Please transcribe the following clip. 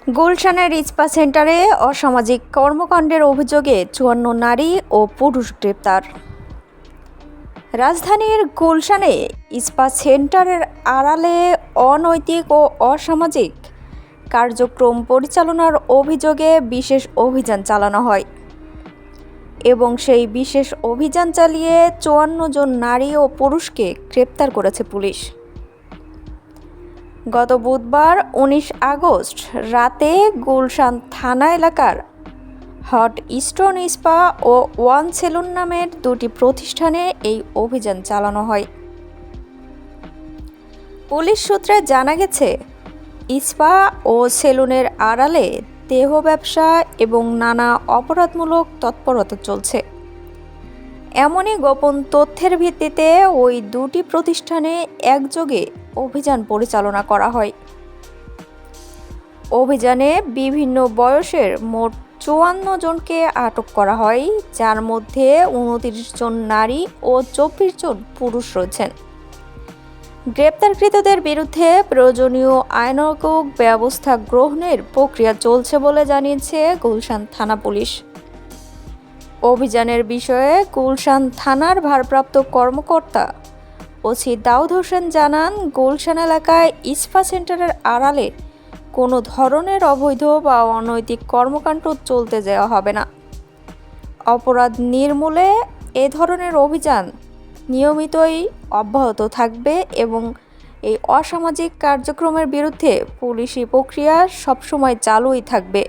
গুলশানের ইস্পা সেন্টারে অসামাজিক কর্মকাণ্ডের অভিযোগে ৫৪ নারী ও পুরুষ গ্রেপ্তার। রাজধানীর গুলশানে ইস্পা সেন্টারের আড়ালে অনৈতিক ও অসামাজিক কার্যক্রম পরিচালনার অভিযোগে বিশেষ অভিযান চালানো হয় এবং সেই বিশেষ অভিযান চালিয়ে ৫৪ জন নারী ও পুরুষকে গ্রেপ্তার করেছে পুলিশ। গত বুধবার ১৯ আগস্ট রাতে গুলশান থানা এলাকার হট স্টোন ইস্পা ও ওয়ান সেলুন নামের দুটি প্রতিষ্ঠানে এই অভিযান চালানো হয়। পুলিশ সূত্রে জানা গেছে, ইস্পা ও সেলুনের আড়ালে দেহ ব্যবসা এবং নানা অপরাধমূলক তৎপরতা চলছে। এমনই গোপন তথ্যের ভিত্তিতে ওই দুটি প্রতিষ্ঠানে একযোগে অভিযান পরিচালনা করা হয়। অভিযানে বিভিন্ন বয়সের মোট ৫৪ জনকে আটক করা হয়, যার মধ্যে ২৯ জন নারী ও ২৪ জন পুরুষ রয়েছেন। গ্রেপ্তারকৃতদের বিরুদ্ধে প্রয়োজনীয় আইনানুগ ব্যবস্থা গ্রহণের প্রক্রিয়া চলছে বলে জানিয়েছে গুলশান থানা পুলিশ। অভিযানের বিষয়ে গুলশান থানার ভারপ্রাপ্ত কর্মকর্তা ওসি দাউদ হোসেন জানান, গুলশান এলাকায় ইস্পা সেন্টারের আড়ালে কোনো ধরনের অবৈধ বা অনৈতিক কর্মকাণ্ড চলতে দেওয়া হবে না। অপরাধ নির্মূলে এ ধরনের অভিযান নিয়মিতই অব্যাহত থাকবে এবং এই অসামাজিক কার্যক্রমের বিরুদ্ধে পুলিশি প্রক্রিয়া সবসময় চালুই থাকবে।